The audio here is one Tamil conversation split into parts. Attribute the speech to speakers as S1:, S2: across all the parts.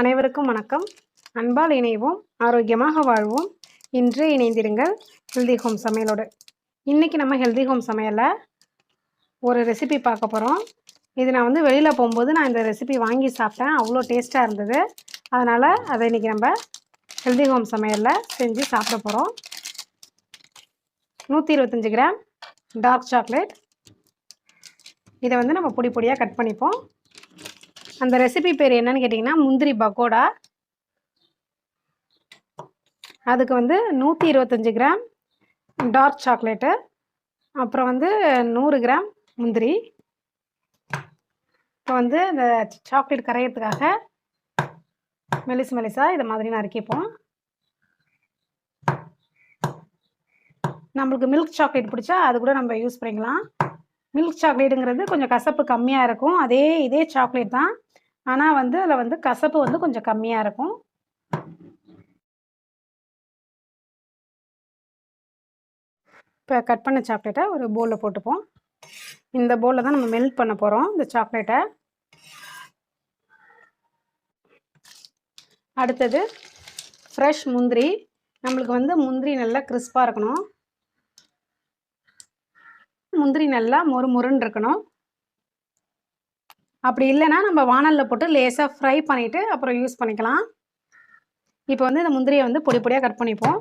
S1: அனைவருக்கும் வணக்கம். அன்பால் இணைவோம், ஆரோக்கியமாக வாழ்வோம். இன்று இணைந்திருங்கள் ஹெல்தி ஹோம் சமையலோடு. இன்றைக்கி நம்ம ஹெல்தி ஹோம் சமையலில் ஒரு ரெசிபி பார்க்க போகிறோம். இது நான் வெளியில் போகும்போது நான் இந்த ரெசிபி வாங்கி சாப்பிட்டேன். அவ்வளோ டேஸ்ட்டாக இருந்தது. அதனால் அதை இன்றைக்கி நம்ம ஹெல்தி ஹோம் சமையலில் செஞ்சு சாப்பிட போகிறோம். 125 கிராம் டார்க் சாக்லேட். இதை நம்ம பொடி பொடியாக கட் பண்ணிப்போம். அந்த ரெசிபி பேர் என்னன்னு கேட்டிங்கன்னா முந்திரி பக்கோடா. அதுக்கு 125 கிராம் டார்க் சாக்லேட்டு, அப்புறம் 100 கிராம் முந்திரி. இப்போ இந்த சாக்லேட் கரையிறதுக்காக மெலிசாக இதை மாதிரி நறுக்கிப்போம். நம்மளுக்கு மில்க் சாக்லேட் பிடிச்சா அது கூட நம்ம யூஸ் பண்ணிக்கலாம். மில்க் சாக்லேட்டுங்கிறது கொஞ்சம் கசப்பு கம்மியாக இருக்கும். இதே சாக்லேட் தான், ஆனால் அதில் கசப்பு கொஞ்சம் கம்மியாக இருக்கும். இப்போ கட் பண்ண சாக்லேட்டை ஒரு பவுலில் போட்டுப்போம். இந்த பவுலில் தான் நம்ம மெல்ட் பண்ண போகிறோம் இந்த சாக்லேட்டை. அடுத்தது ஃப்ரெஷ் முந்திரி. நம்மளுக்கு முந்திரி நல்லா கிறிஸ்பாக இருக்கணும். முந்திரி நல்லா மொறுன்னு இருக்கணும். அப்படி இல்லைன்னா நம்ம வானலில் போட்டு லேசாக ஃப்ரை பண்ணிவிட்டு அப்புறம் யூஸ் பண்ணிக்கலாம். இப்போ இந்த முந்திரியை பொடி பொடியாக கட் பண்ணிப்போம்.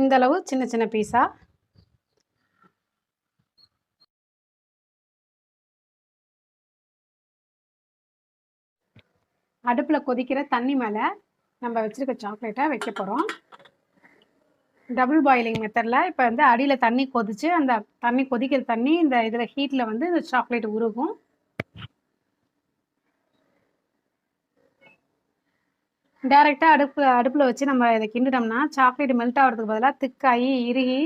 S1: இந்த அளவு சின்ன சின்ன பீஸாக. அடுப்பில் கொதிக்கிற தண்ணி மேலே நம்ம வச்சுருக்க சாக்லேட்டை வைக்க போகிறோம். டபுள் பாயிலிங் மெத்தடில். இப்போ அடியில் தண்ணி கொதிச்சு அந்த தண்ணி கொதிக்கிற தண்ணி இந்த இதில் ஹீட்டில் இந்த சாக்லேட் உருகும். டைரெக்டாக அடுப்பில் வச்சு நம்ம இதை கிண்டிட்டோம்னா சாக்லேட் மெல்ட் ஆகிறதுக்கு பதிலாக திக்காகி இறுகி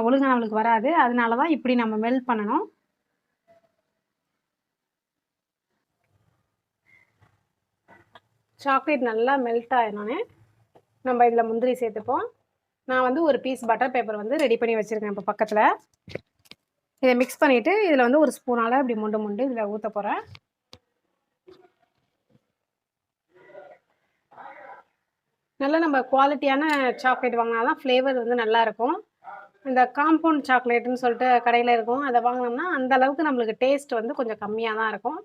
S1: ஒழுங்காக நம்மளுக்கு வராது. அதனால தான் இப்படி நம்ம மெல்ட் பண்ணணும். சாக்லேட் நல்லா மெல்ட் ஆகினோன்னே நம்ம இதில் முந்திரி சேர்த்துப்போம். நான் ஒரு பீஸ் பட்டர் பேப்பர் ரெடி பண்ணி வச்சுருக்கேன். இப்போ பக்கத்தில் இதை மிக்ஸ் பண்ணிவிட்டு இதில் ஒரு ஸ்பூனால் இப்படி மொண்டு இதில் ஊற்ற போகிறேன். நல்லா நம்ம குவாலிட்டியான சாக்லேட் வாங்கினா தான் ஃப்ளேவர் நல்லாயிருக்கும். இந்த காம்பவுண்ட் சாக்லேட்டுன்னு சொல்லிட்டு கடையில் இருக்கும், அதை வாங்கினோம்னா அந்த அளவுக்கு நம்மளுக்கு டேஸ்ட் கொஞ்சம் கம்மியாக தான் இருக்கும்.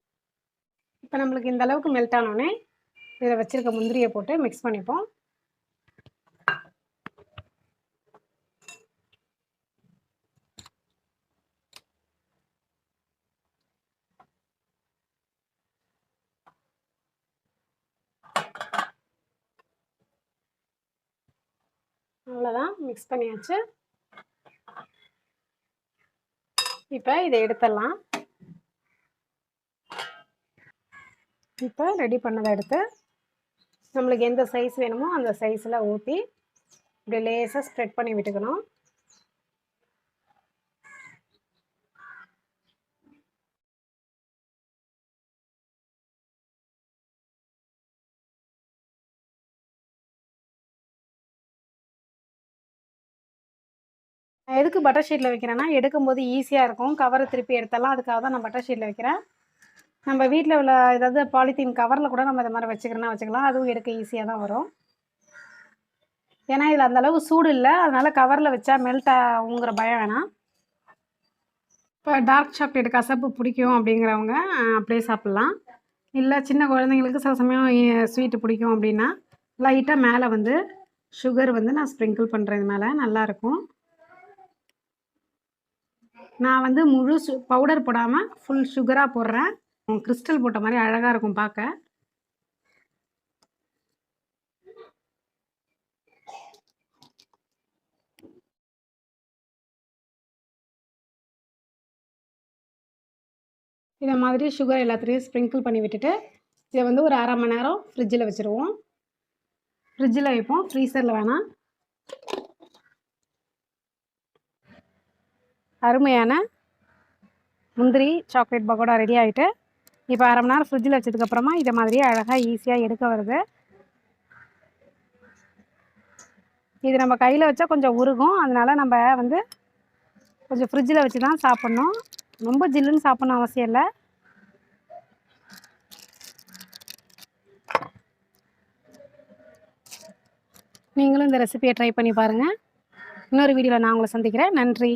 S1: இப்போ நம்மளுக்கு இந்த அளவுக்கு மெல்ட் ஆனோடனே இதில் வச்சுருக்க முந்திரியை போட்டு மிக்ஸ் பண்ணிப்போம். அவ்வளோதான், மிக்ஸ் பண்ணியாச்சு. இப்போ இதை எடுத்துடலாம். இப்போ ரெடி பண்ணதை எடுத்து நம்மளுக்கு எந்த சைஸ் வேணுமோ அந்த சைஸில் ஊற்றி இப்படி லேசாக ஸ்ப்ரெட் பண்ணி விட்டுக்கணும். எதுக்கு பட்டர் ஷீட்டில் வைக்கிறேன்னா எடுக்கும்போது ஈஸியாக இருக்கும். கவரை திருப்பி எடுத்தலாம், அதுக்காக தான் நான் பட்டர் ஷீட்டில் வைக்கிறேன். நம்ம வீட்டில் உள்ள ஏதாவது பாலித்தீன் கவரில் கூட நம்ம இதை மாதிரி வச்சுக்கலாம். அதுவும் எடுக்க ஈஸியாக தான் வரும். ஏன்னா இதில் அந்தளவு சூடு இல்லை, அதனால் கவரில் வச்சா மெல்ட் ஆகுங்கிற பயம் வேணாம். இப்போ டார்க் சாக்லேட் கசப்பு பிடிக்கும் அப்படிங்கிறவங்க அப்படியே சாப்பிட்லாம். இல்லை சின்ன குழந்தைங்களுக்கு சில சமயம் ஸ்வீட்டு பிடிக்கும் அப்படின்னா லைட்டாக மேலே சுகர் நான் ஸ்ப்ரிங்கிள் பண்ணுறேன். இது மேலே நல்லாயிருக்கும். நான் முழு பவுடர் போடாமல் ஃபுல் சுகராக போடுறேன். கிறிஸ்டல் போட்ட மாதிரி அழகாக இருக்கும் பார்க்க. இதை மாதிரி சுகர் எல்லாத்துலேயும் ஸ்ப்ரிங்கிள் பண்ணி விட்டுட்டு இதை ஒரு அரை மணி நேரம் ஃப்ரிட்ஜில் வச்சுருவோம். ஃப்ரிட்ஜில் வைப்போம், ஃப்ரீசரில் வேணாம். அருமையான முந்திரி சாக்லேட் பக்கோடா ரெடி ஆகிட்டு இப்போ அரை மணி நேரம் ஃப்ரிட்ஜில் வச்சதுக்கப்புறமா இதை மாதிரியே அழகாக ஈஸியாக எடுக்க வருது. இது நம்ம கையில் வச்சா கொஞ்சம் உருகும், அதனால் நம்ம கொஞ்சம் ஃப்ரிட்ஜில் வச்சு தான் சாப்பிட்ணும். ரொம்ப ஜில்லுன்னு சாப்பிட்ணும் அவசியம் இல்லை. நீங்களும் இந்த ரெசிபியை ட்ரை பண்ணி பாருங்கள். இன்னொரு வீடியோவில் நான் உங்களை சந்திக்கிறேன். நன்றி.